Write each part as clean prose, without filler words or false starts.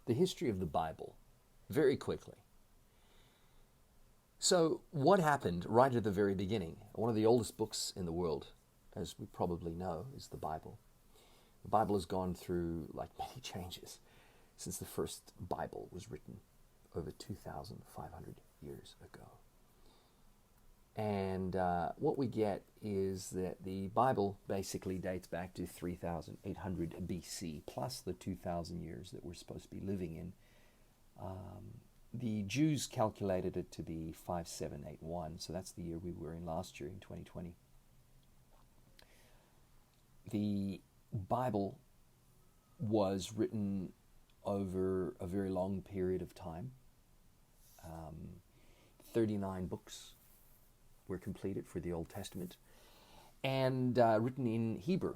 the history of the Bible very quickly. So what happened right at the very beginning? One of the oldest books in the world, as we probably know, is the Bible. The Bible has gone through like many changes since the first Bible was written over 2,500 years ago. And what we get is that the Bible basically dates back to 3,800 BC, plus the 2,000 years that we're supposed to be living in. The Jews calculated it to be 5781, so that's the year we were in last year, in 2020. The Bible was written over a very long period of time. 39 books were completed for the Old Testament, and written in Hebrew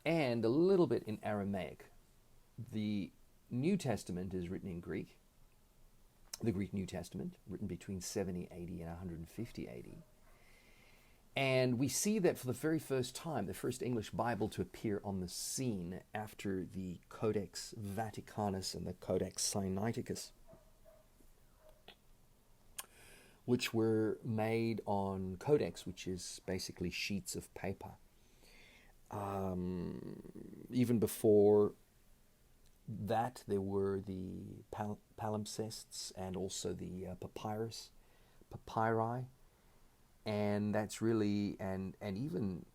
and a little bit in Aramaic. The New Testament is written in Greek, the Greek New Testament, written between 70 AD and 150 AD. And we see that for the very first time, the first English Bible to appear on the scene after the Codex Vaticanus and the Codex Sinaiticus, which were made on codex, which is basically sheets of paper. Even before that, there were the palimpsests and also the papyri, and that's really, and even,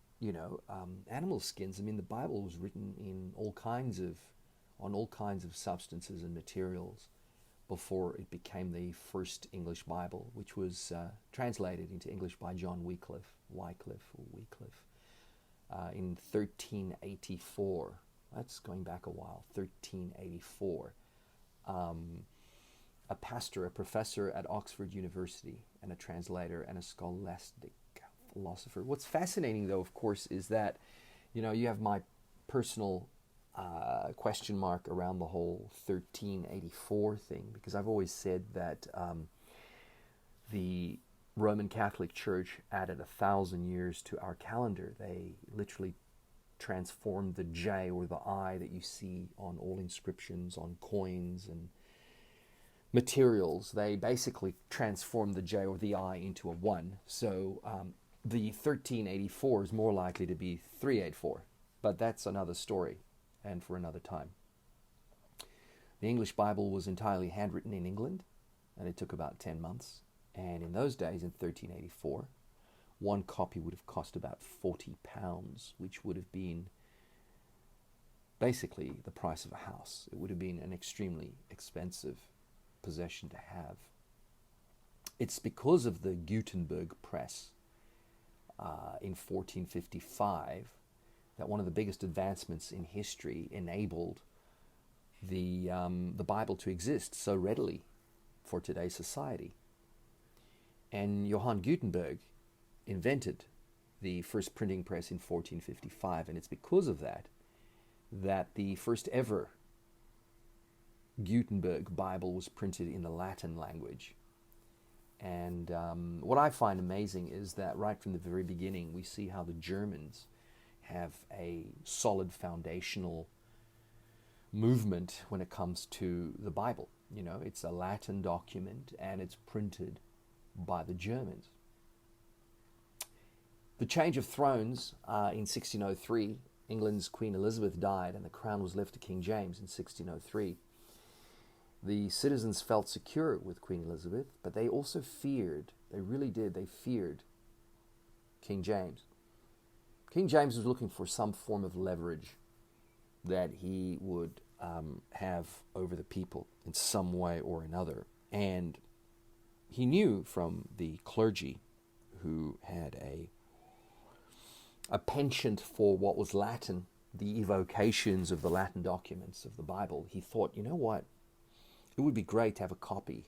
animal skins. I mean, the Bible was written in on all kinds of substances and materials before it became the first English Bible, which was translated into English by John Wycliffe in 1384. That's going back a while, 1384. A pastor, a professor at Oxford University, and a translator and a scholastic philosopher. What's fascinating, though, of course, is that, you have my personal question mark around the whole 1384 thing, because I've always said that the Roman Catholic Church added 1,000 years to our calendar. They literally transformed the J or the I that you see on all inscriptions, on coins and materials. They basically transformed the J or the I into a 1. So the 1384 is more likely to be 384, but that's another story and for another time. The English Bible was entirely handwritten in England, and it took about 10 months. And in those days, in 1384, one copy would have cost about £40, which would have been basically the price of a house. It would have been an extremely expensive possession to have. It's because of the Gutenberg press in 1455 that one of the biggest advancements in history enabled the Bible to exist so readily for today's society. And Johann Gutenberg invented the first printing press in 1455, and it's because of that the first ever Gutenberg Bible was printed in the Latin language. And what I find amazing is that right from the very beginning, we see how the Germans have a solid foundational movement when it comes to the Bible. It's a Latin document, and it's printed by the Germans. The change of thrones in 1603, England's Queen Elizabeth died, and the crown was left to King James in 1603. The citizens felt secure with Queen Elizabeth, but they also feared, they really did, they feared King James. King James was looking for some form of leverage that he would have over the people in some way or another. And he knew from the clergy, who had a penchant for what was Latin, the evocations of the Latin documents of the Bible, he thought, you know what? It would be great to have a copy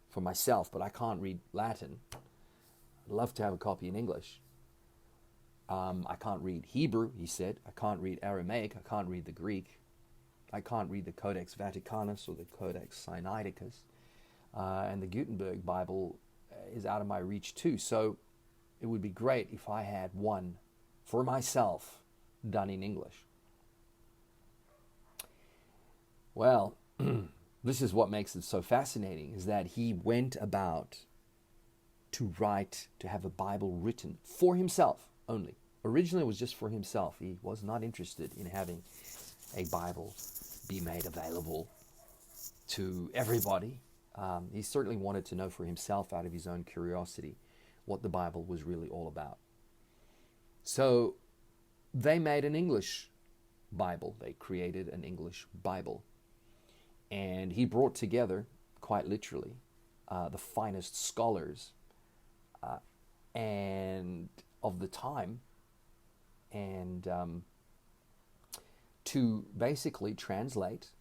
for myself, but I can't read Latin. I'd love to have a copy in English. I can't read Hebrew, he said. I can't read Aramaic. I can't read the Greek. I can't read the Codex Vaticanus or the Codex Sinaiticus. And the Gutenberg Bible is out of my reach too. So it would be great if I had one for myself done in English. Well, this is what makes it so fascinating, is that he went about to write, to have a Bible written for himself only. Originally it was just for himself. He was not interested in having a Bible be made available to everybody. He certainly wanted to know for himself, out of his own curiosity, what the Bible was really all about. So they made an English Bible. They created an English Bible. And he brought together, quite literally, the finest scholars and of the time, and to basically translate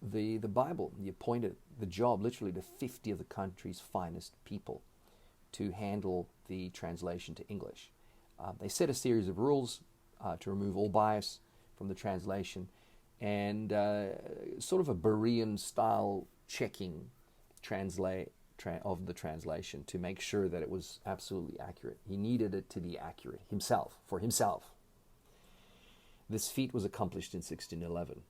the Bible. He appointed the job, literally, to 50 of the country's finest people to handle the translation to English. They set a series of rules to remove all bias from the translation, and sort of a Berean style checking of the translation to make sure that it was absolutely accurate. He needed it to be accurate himself, for himself. This feat was accomplished in 1611.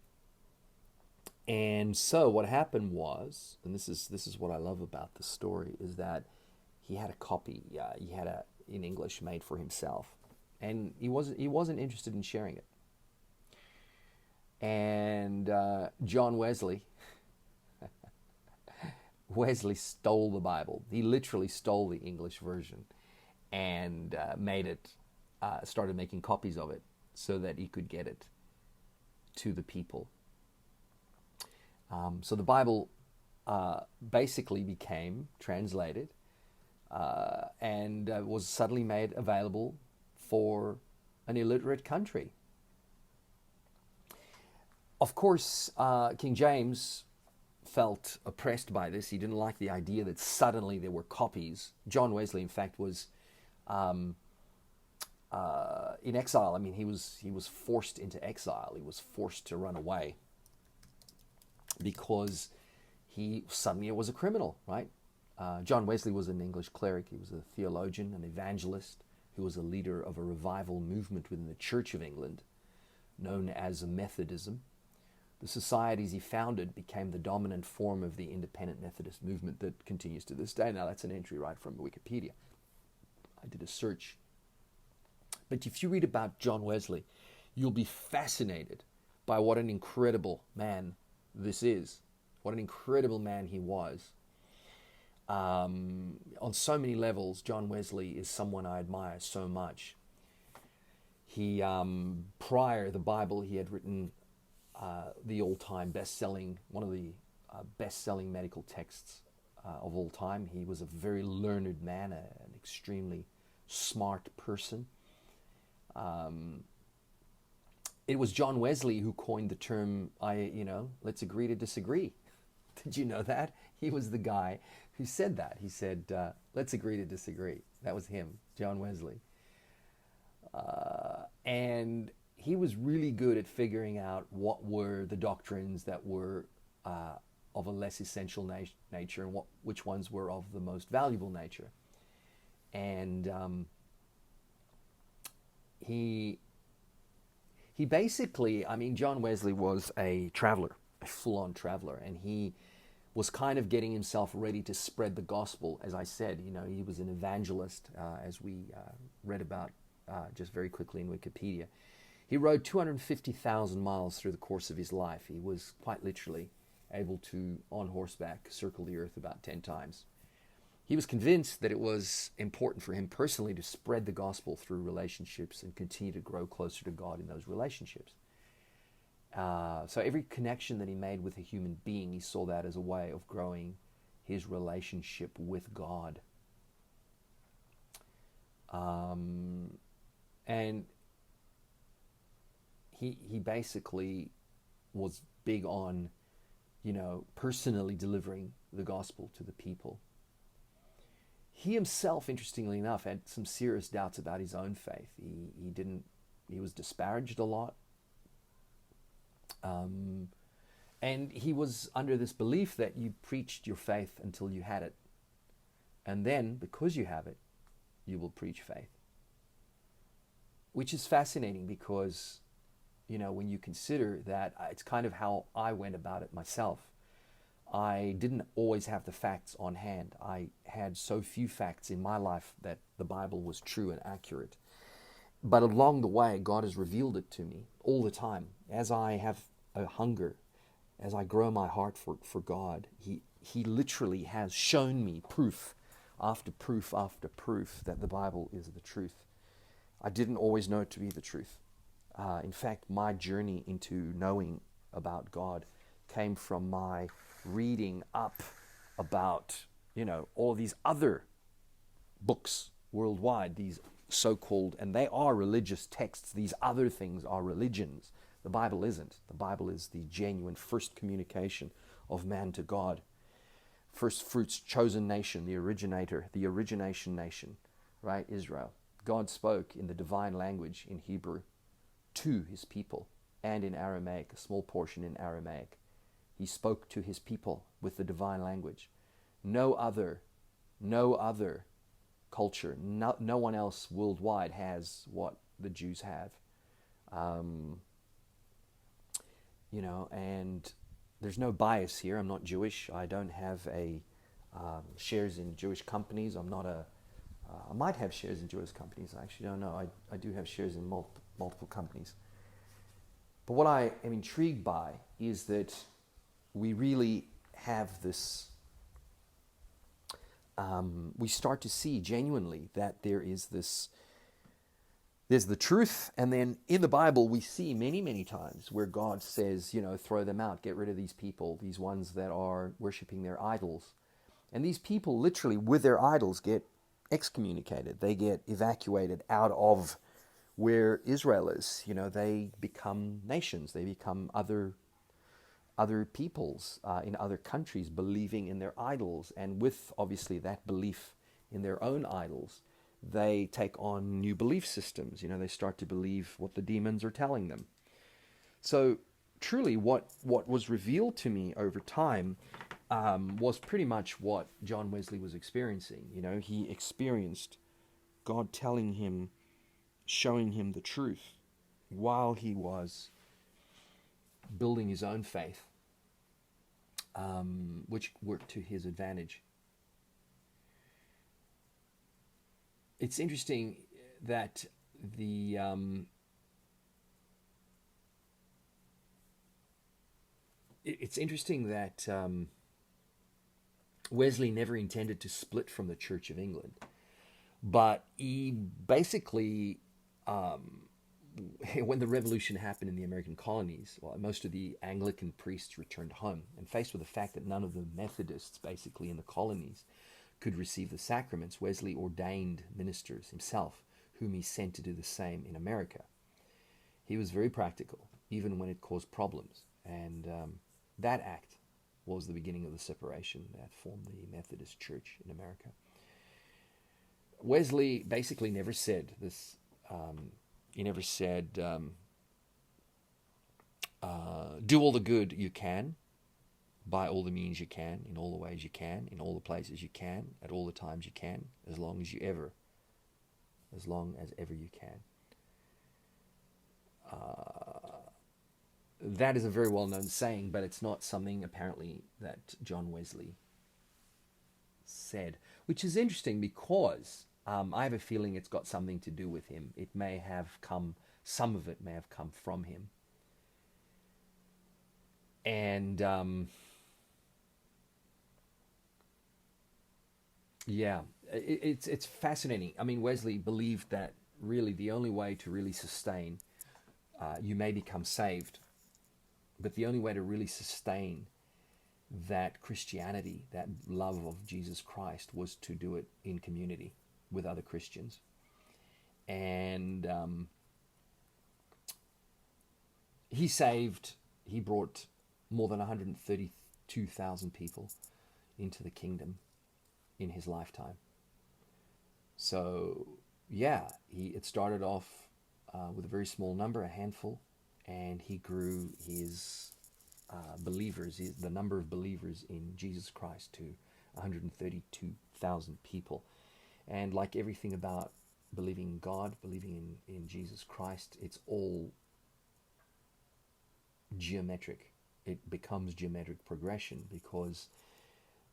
And so what happened was, and this is what I love about the story, is that he had a copy, he had a in English made for himself, and he wasn't interested in sharing it. And John Wesley stole the Bible. He literally stole the English version and started making copies of it so that he could get it to the people. So the Bible basically became translated and was suddenly made available for an illiterate country. Of course, King James felt oppressed by this. He didn't like the idea that suddenly there were copies. John Wesley, in fact, was in exile. I mean, he was forced into exile. He was forced to run away because he suddenly was a criminal, right? John Wesley was an English cleric. He was a theologian, an evangelist, who was a leader of a revival movement within the Church of England, known as Methodism. The societies he founded became the dominant form of the independent Methodist movement that continues to this day. Now, that's an entry right from Wikipedia. I did a search. But if you read about John Wesley, you'll be fascinated by what an incredible man this is, what an incredible man he was. On so many levels, John Wesley is someone I admire so much. He, prior to the Bible, he had written the all-time best-selling, one of the best-selling medical texts of all time. He was a very learned man, an extremely smart person. It was John Wesley who coined the term, let's agree to disagree. Did you know that? He was the guy who said that. He said, let's agree to disagree. That was him, John Wesley. And he was really good at figuring out what were the doctrines that were of a less essential nature and which ones were of the most valuable nature. And he basically, John Wesley was a traveler, a full-on traveler, and he was kind of getting himself ready to spread the gospel. As I said, he was an evangelist, as we read about just very quickly in Wikipedia. He rode 250,000 miles through the course of his life. He was quite literally able to, on horseback, circle the earth about 10 times. He was convinced that it was important for him personally to spread the gospel through relationships and continue to grow closer to God in those relationships. So every connection that he made with a human being, he saw that as a way of growing his relationship with God. And he basically was big on, personally delivering the gospel to the people. He himself, interestingly enough, had some serious doubts about his own faith. He was disparaged a lot. And he was under this belief that you preached your faith until you had it. And then, because you have it, you will preach faith. Which is fascinating because when you consider that it's kind of how I went about it myself. I didn't always have the facts on hand. I had so few facts in my life that the Bible was true and accurate. But along the way, God has revealed it to me all the time. As I have a hunger, as I grow my heart for God, He literally has shown me proof after proof after proof that the Bible is the truth. I didn't always know it to be the truth. In fact, my journey into knowing about God came from my reading up about, all these other books worldwide, these so-called, and they are religious texts. These other things are religions. The Bible isn't. The Bible is the genuine first communication of man to God. First fruits, chosen nation, the originator, the origination nation, right? Israel. God spoke in the divine language in Hebrew to his people, and in Aramaic, a small portion in Aramaic. He spoke to his people with the divine language. No other culture, no one else worldwide has what the Jews have. And there's no bias here. I'm not Jewish. I don't have shares in Jewish companies. I might have shares in Jewish companies. I actually don't know. I do have shares in multiple companies. But what I am intrigued by is that we really have this, we start to see genuinely that there's the truth, and then in the Bible we see many, many times where God says, throw them out, get rid of these people, these ones that are worshiping their idols. And these people literally with their idols get excommunicated. They get evacuated out of where Israel is. They become nations. They become other peoples in other countries believing in their idols. And with, obviously, that belief in their own idols, they take on new belief systems. They start to believe what the demons are telling them. So truly what was revealed to me over time was pretty much what John Wesley was experiencing. He experienced God telling him, showing him the truth while he was building his own faith, which worked to his advantage. It's interesting that Wesley never intended to split from the Church of England, but he basically, when the revolution happened in the American colonies, most of the Anglican priests returned home, and faced with the fact that none of the Methodists basically in the colonies could receive the sacraments, Wesley ordained ministers himself, whom he sent to do the same in America. He was very practical, even when it caused problems, and that act was the beginning of the separation that formed the Methodist Church in America. Wesley basically never said this. He never said, do all the good you can, by all the means you can, in all the ways you can, in all the places you can, at all the times you can, as long as ever you can. That is a very well-known saying, but it's not something apparently that John Wesley said, which is interesting because I have a feeling it's got something to do with him. Some of it may have come from him. And it's fascinating. I mean, Wesley believed that really the only way to really sustain, you may become saved, but the only way to really sustain that Christianity, that love of Jesus Christ, was to do it in community with other Christians. And he brought more than 132,000 people into the kingdom in his lifetime. So, it started off with a very small number, a handful, and he grew his believers, the number of believers in Jesus Christ, to 132,000 people. And like everything about believing in God, believing in Jesus Christ, it's all geometric. It becomes geometric progression, because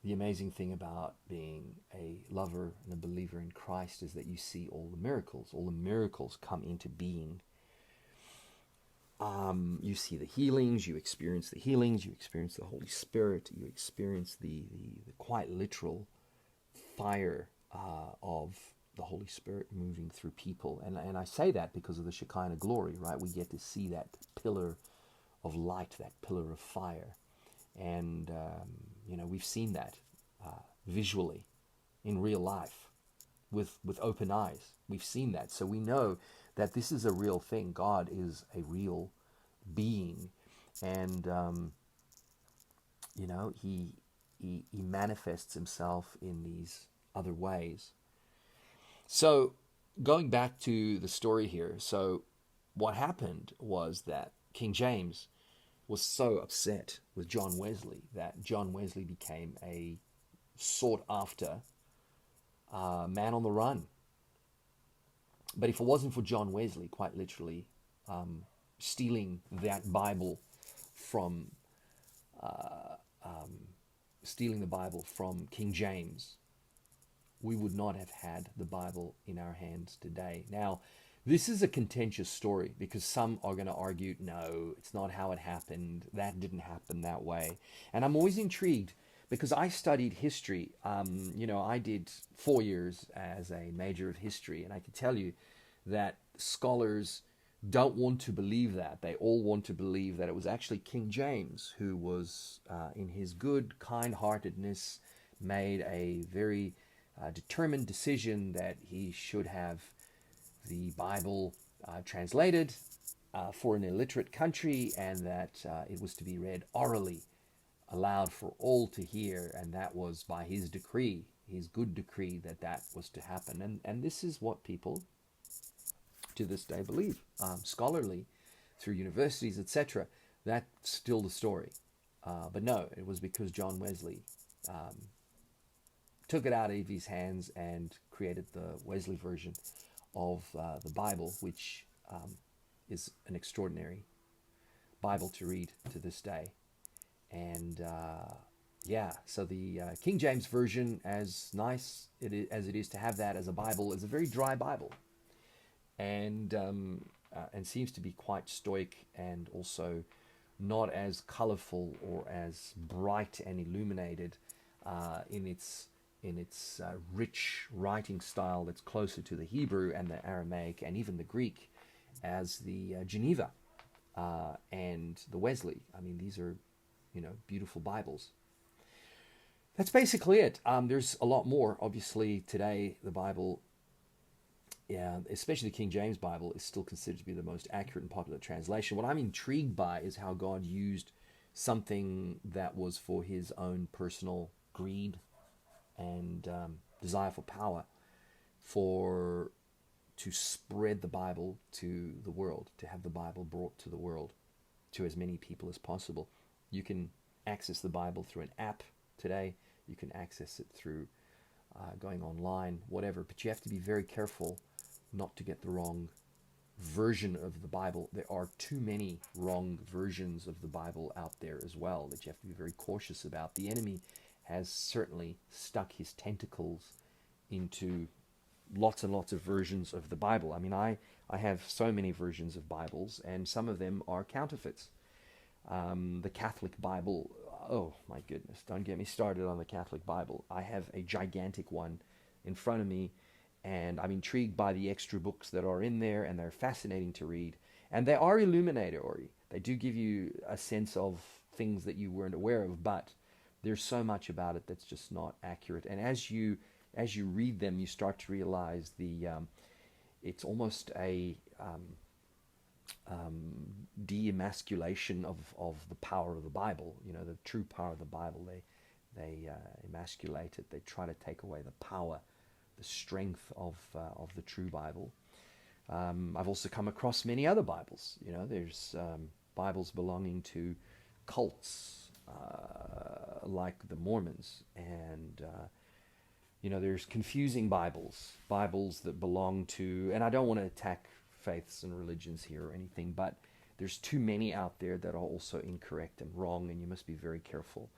the amazing thing about being a lover and a believer in Christ is that you see all the miracles. All the miracles come into being. You see the healings, you experience the healings, you experience the Holy Spirit, you experience the quite literal fire of the Holy Spirit moving through people. And I say that because of the Shekinah glory, right? We get to see that pillar of light, that pillar of fire. And, we've seen that visually in real life with open eyes. We've seen that. So we know that this is a real thing. God is a real being. And, he manifests himself in these other ways. So going back to the story here, so what happened was that King James was so upset with John Wesley that John Wesley became a sought-after man on the run. But if it wasn't for John Wesley, quite literally, stealing that Bible from King James, we would not have had the Bible in our hands today. Now, this is a contentious story, because some are going to argue, no, it's not how it happened. That didn't happen that way. And I'm always intrigued, because I studied history. I did 4 years as a major of history, and I can tell you that scholars don't want to believe that. They all want to believe that it was actually King James who was, in his good kind-heartedness, made a very determined decision that he should have the Bible translated for an illiterate country, and that it was to be read orally, aloud for all to hear, and that was by his decree, his good decree, that was to happen. And this is what people to this day believe, scholarly, through universities, etc. That's still the story. But no, it was because John Wesley took it out of his hands and created the Wesley version of the Bible, which is an extraordinary Bible to read to this day. And so the King James version, as nice as it is to have that as a Bible, is a very dry Bible, and seems to be quite stoic, and also not as colorful or as bright and illuminated in its rich writing style that's closer to the Hebrew and the Aramaic and even the Greek as the Geneva and the Wesley. I mean, these are, beautiful Bibles. That's basically it. There's a lot more. Obviously, today, the Bible, especially the King James Bible, is still considered to be the most accurate and popular translation. What I'm intrigued by is how God used something that was for his own personal greed and desire for power to spread the Bible to the world, to have the Bible brought to the world, to as many people as possible. You can access the Bible through an app today. You can access it through going online, whatever. But you have to be very careful not to get the wrong version of the Bible. There are too many wrong versions of the Bible out there as well that you have to be very cautious about. The enemy has certainly stuck his tentacles into lots and lots of versions of the Bible. I mean, I have so many versions of Bibles, and some of them are counterfeits. The Catholic Bible, oh my goodness, don't get me started on the Catholic Bible. I have a gigantic one in front of me, and I'm intrigued by the extra books that are in there, and they're fascinating to read. And they are illuminatory. They do give you a sense of things that you weren't aware of, but there's so much about it that's just not accurate. And as you read them, you start to realize it's almost a de-emasculation of the power of the Bible. The true power of the Bible. They emasculate it. They try to take away the power, the strength of the true Bible. I've also come across many other Bibles. There's Bibles belonging to cults, like the Mormons, and there's confusing Bibles that belong to, and I don't want to attack faiths and religions here or anything, but there's too many out there that are also incorrect and wrong, and you must be very careful.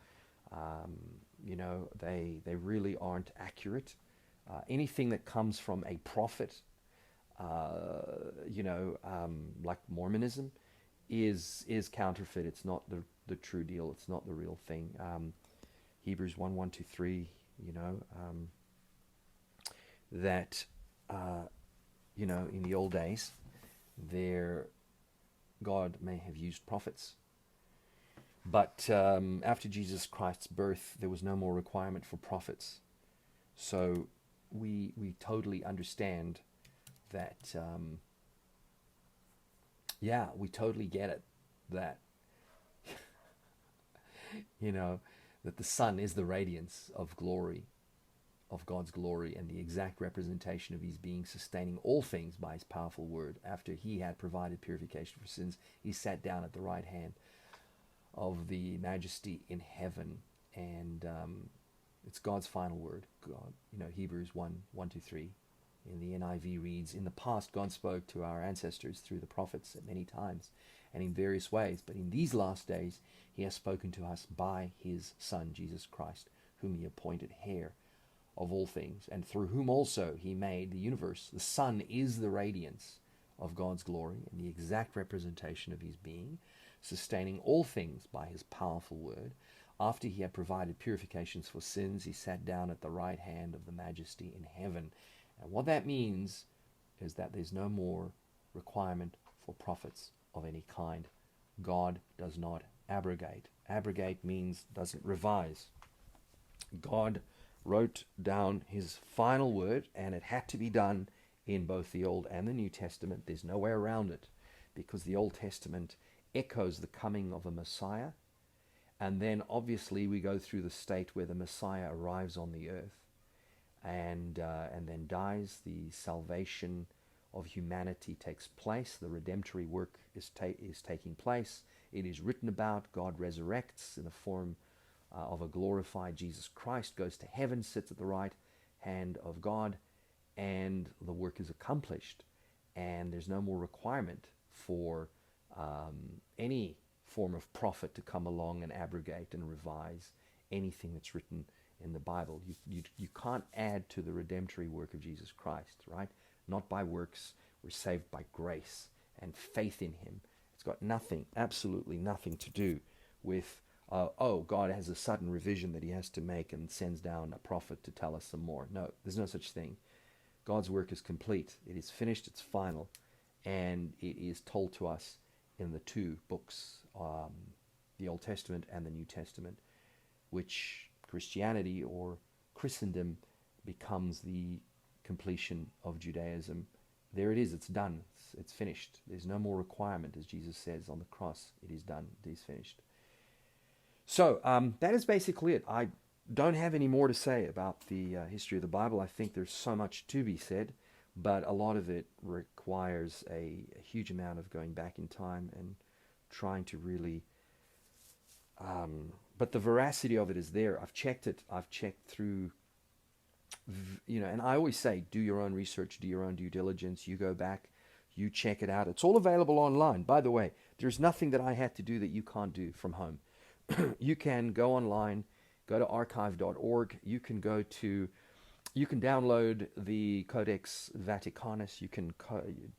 They really aren't accurate. Anything that comes from a prophet, like Mormonism, is counterfeit. It's not the true deal. It's not the real thing. Hebrews 1:1-3, that in the old days, God may have used prophets, but after Jesus Christ's birth, there was no more requirement for prophets. So we totally understand that. We totally get it. That that the Son is the radiance of glory, of God's glory, and the exact representation of His being, sustaining all things by His powerful word. After He had provided purification for sins, He sat down at the right hand of the Majesty in heaven, and it's God's final word. God, Hebrews 1:1-3. In the NIV reads, "In the past, God spoke to our ancestors through the prophets at many times and in various ways, but in these last days, He has spoken to us by His Son, Jesus Christ, whom He appointed heir of all things, and through whom also He made the universe. The Son is the radiance of God's glory and the exact representation of His being, sustaining all things by His powerful word. After He had provided purifications for sins, He sat down at the right hand of the Majesty in heaven." And what that means is that there's no more requirement for prophets of any kind. God does not abrogate. Abrogate means doesn't revise. God wrote down His final word, and it had to be done in both the Old and the New Testament. There's no way around it, because the Old Testament echoes the coming of a Messiah, and then obviously we go through the state where the Messiah arrives on the earth and then dies. The salvation of humanity takes place. The redemptory work is taking place. It is written about. God resurrects in the form of a glorified Jesus Christ, goes to heaven, sits at the right hand of God, and the work is accomplished. And there's no more requirement for any form of prophet to come along and abrogate and revise anything that's written in the Bible. You can't add to the redemptory work of Jesus Christ, right? Not by works. We're saved by grace and faith in Him. It's got nothing, absolutely nothing to do with, God has a sudden revision that He has to make and sends down a prophet to tell us some more. No, there's no such thing. God's work is complete. It is finished. It's final. And it is told to us in the two books, the Old Testament and the New Testament, which Christianity or Christendom becomes the completion of Judaism. There it is. It's done. It's finished. There's no more requirement, as Jesus says on the cross. It is done. It is finished. So that is basically it. I don't have any more to say about the history of the Bible. I think there's so much to be said, but a lot of it requires a huge amount of going back in time and trying to really... but the veracity of it is there. I've checked it. I've checked through, and I always say, do your own research, do your own due diligence. You go back, you check it out. It's all available online. By the way, there's nothing that I had to do that you can't do from home. You can go online, go to archive.org. You can download the Codex Vaticanus. You can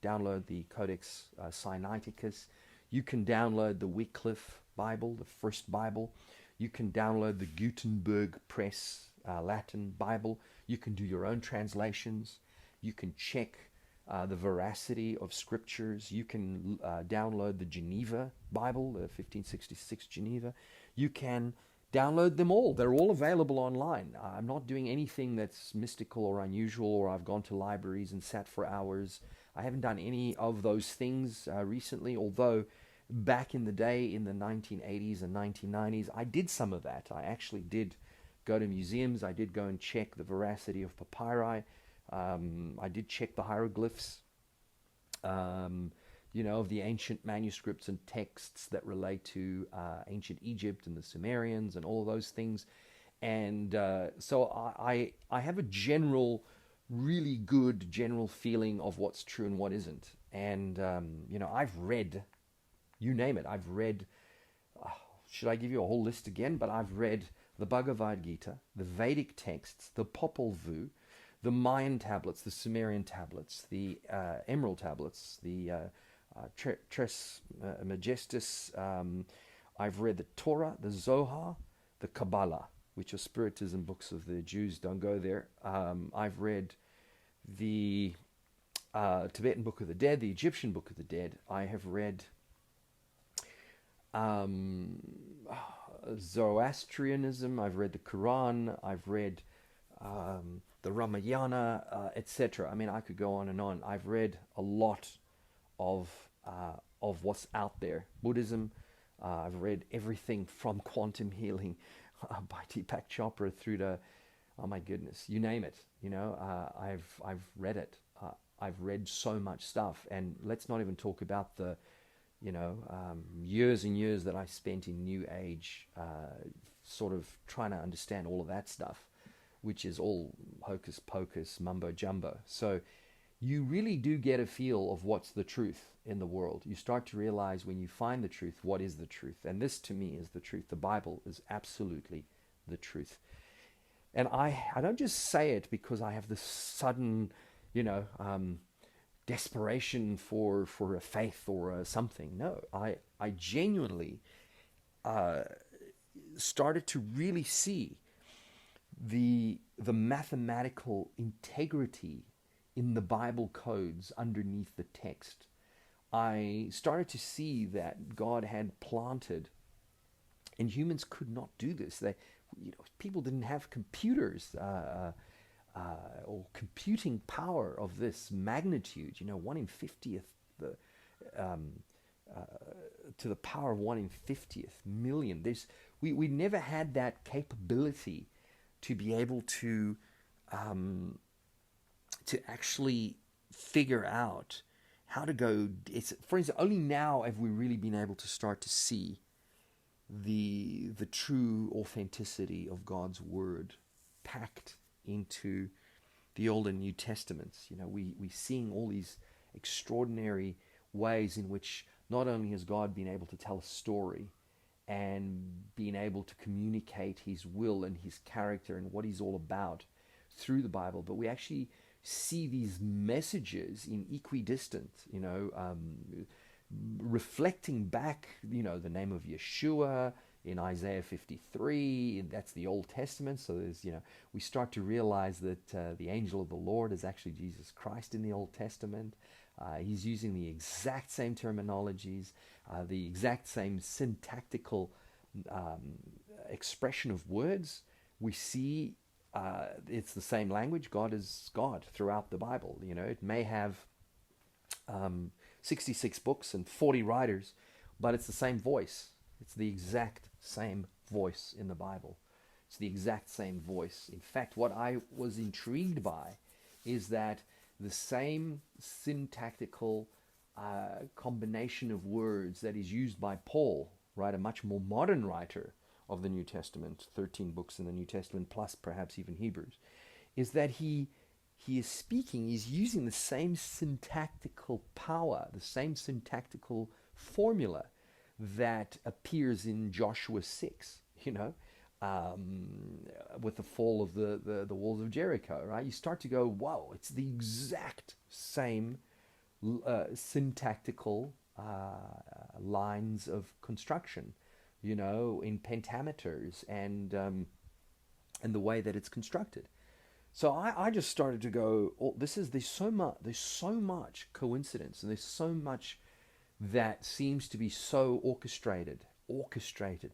download the Codex Sinaiticus. You can download the Wycliffe Bible, the first Bible. You can download the Gutenberg Press Latin Bible. You can do your own translations. You can check the veracity of scriptures. You can download the Geneva Bible, the 1566 Geneva. You can download them all. They're all available online. I'm not doing anything that's mystical or unusual, or I've gone to libraries and sat for hours. I haven't done any of those things recently, although back in the day, in the 1980s and 1990s, I did some of that. I actually did go to museums. I did go and check the veracity of papyri. I did check the hieroglyphs, of the ancient manuscripts and texts that relate to ancient Egypt and the Sumerians and all of those things. And so I have a really good general feeling of what's true and what isn't. And, I've read you name it. I've read, should I give you a whole list again? But I've read the Bhagavad Gita, the Vedic texts, the Popol Vuh, the Mayan tablets, the Sumerian tablets, the Emerald tablets, the Tres Majestus. I've read the Torah, the Zohar, the Kabbalah, which are spiritism books of the Jews. Don't go there. I've read the Tibetan Book of the Dead, the Egyptian Book of the Dead. I have read Zoroastrianism. I've read the Quran. I've read the Ramayana, etc. I mean, I could go on and on. I've read a lot of what's out there. Buddhism. I've read everything from quantum healing by Deepak Chopra through to, oh my goodness, you name it. You know, I've read it. I've read so much stuff, and let's not even talk about the, years and years that I spent in New Age, sort of trying to understand all of that stuff, which is all hocus pocus, mumbo jumbo. So you really do get a feel of what's the truth in the world. You start to realize when you find the truth, what is the truth? And this to me is the truth. The Bible is absolutely the truth. And I don't just say it because I have this sudden, desperation for a faith or something. No, I genuinely started to really see the mathematical integrity in the Bible codes underneath the text. I started to see that God had planted, and humans could not do this. People didn't have computers or computing power of this magnitude. 1 in 50th, to the power of 1 in 50th million. We never had that capability to be able to actually figure out how to go. For instance, only now have we really been able to start to see the true authenticity of God's word packed into the Old and New Testaments. We're seeing all these extraordinary ways in which not only has God been able to tell a story and being able to communicate his will and his character and what he's all about through the Bible, but we actually see these messages in equidistant, reflecting back, the name of Yeshua in Isaiah 53. That's the Old Testament. So there's, we start to realize that the angel of the Lord is actually Jesus Christ in the Old Testament. He's using the exact same terminologies, the exact same syntactical expression of words. We see it's the same language. God is God throughout the Bible. It may have 66 books and 40 writers, but it's the same voice. It's the exact same voice in the Bible. It's the exact same voice. In fact, what I was intrigued by is that the same syntactical combination of words that is used by Paul, right, a much more modern writer of the New Testament, 13 books in the New Testament, plus perhaps even Hebrews, is that he is speaking, he's using the same syntactical power, the same syntactical formula that appears in Joshua 6, with the fall of the walls of Jericho, right? You start to go, wow, it's the exact same syntactical lines of construction, in pentameters and the way that it's constructed. So I just started to go, there's so much coincidence, and there's so much that seems to be so orchestrated,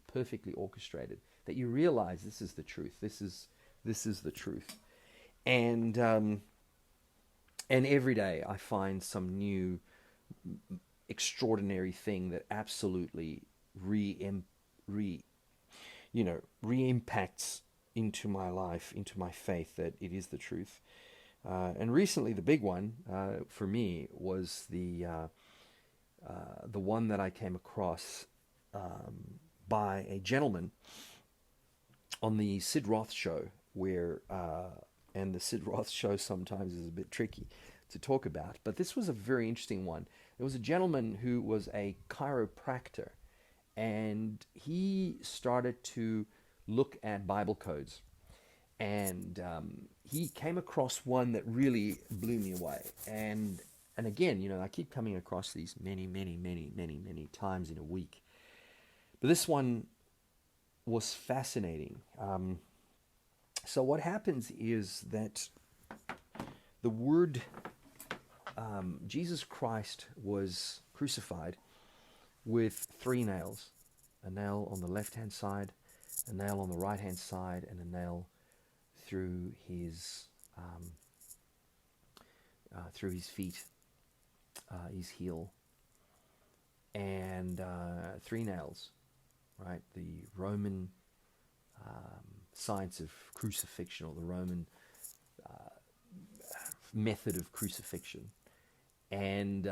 perfectly orchestrated, that you realize this is the truth. This is the truth. And every day I find some new extraordinary thing that absolutely re-impacts into my life, into my faith, that it is the truth. And recently, the big one for me was the one that I came across by a gentleman on the Sid Roth show, where and the Sid Roth show sometimes is a bit tricky, to talk about. But this was a very interesting one. There was a gentleman who was a chiropractor, and he started to look at Bible codes. And he came across one that really blew me away. And again, I keep coming across these many times in a week. But this one was fascinating. So what happens is that the word Jesus Christ was crucified with 3 nails. A nail on the left-hand side, a nail on the right-hand side, and a nail through his feet, his heel, and 3 nails, right? The Roman science of crucifixion, or the Roman method of crucifixion, and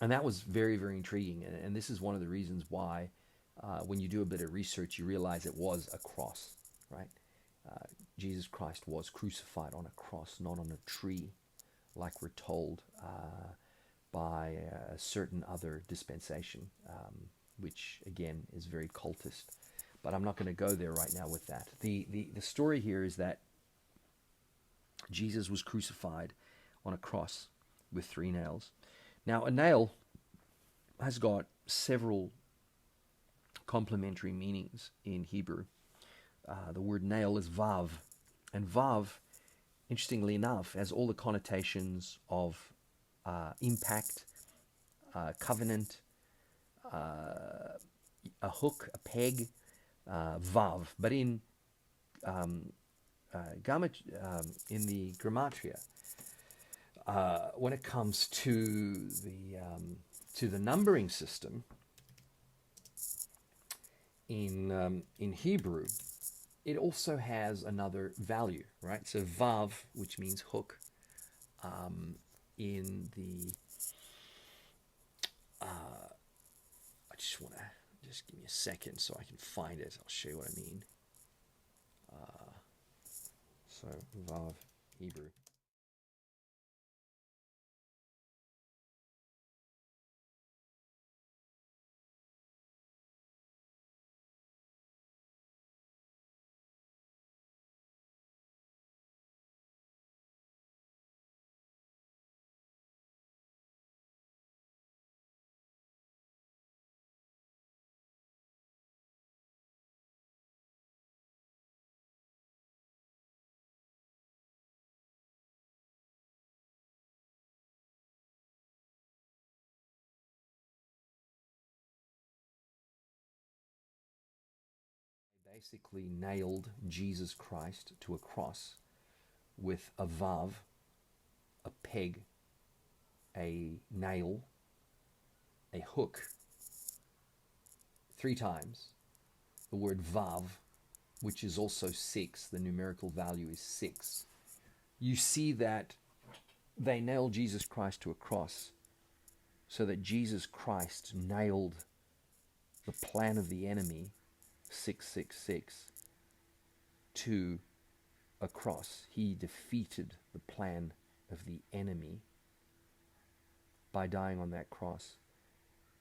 that was very, very intriguing. And this is one of the reasons why, when you do a bit of research, you realize it was a cross, right? Jesus Christ was crucified on a cross, not on a tree, like we're told by a certain other dispensation, which again is very cultist. But I'm not going to go there right now with that. The story here is that Jesus was crucified on a cross with 3 nails. Now, a nail has got several complementary meanings in Hebrew. The word nail is vav, and vav, interestingly enough, has all the connotations of impact, covenant, a hook, a peg, vav. But in the Gematria, when it comes to the numbering system in Hebrew, it also has another value, right? So vav, which means hook, in the I just give me a second so I can find it. I'll show you what I mean. So vav, Hebrew. Basically nailed Jesus Christ to a cross with a vav, a peg, a nail, a hook, 3 times. The word vav, which is also 6, the numerical value is 6. You see that they nailed Jesus Christ to a cross so that Jesus Christ nailed the plan of the enemy, 666, to a cross. He defeated the plan of the enemy by dying on that cross.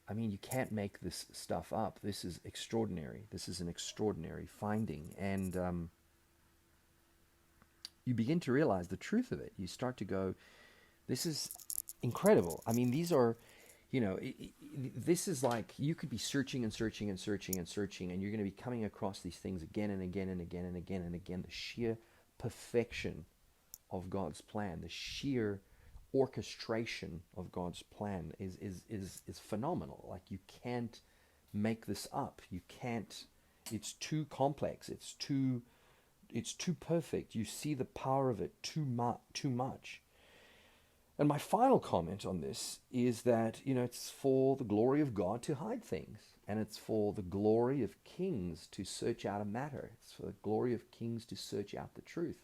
I mean, you can't make this stuff up. This is extraordinary. This is an extraordinary finding. And you begin to realize the truth of it. You start to go, this is incredible. I mean, these are, this is like you could be searching and searching and searching and searching, and you're going to be coming across these things again and again and again and again and again. The sheer perfection of God's plan, the sheer orchestration of God's plan is phenomenal. Like, you can't make this up. You can't. It's too complex. It's too perfect. You see the power of it too much. And my final comment on this is that, it's for the glory of God to hide things. And it's for the glory of kings to search out a matter. It's for the glory of kings to search out the truth.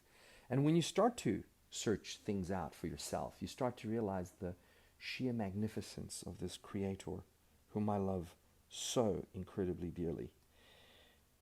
And when you start to search things out for yourself, you start to realize the sheer magnificence of this Creator, whom I love so incredibly dearly.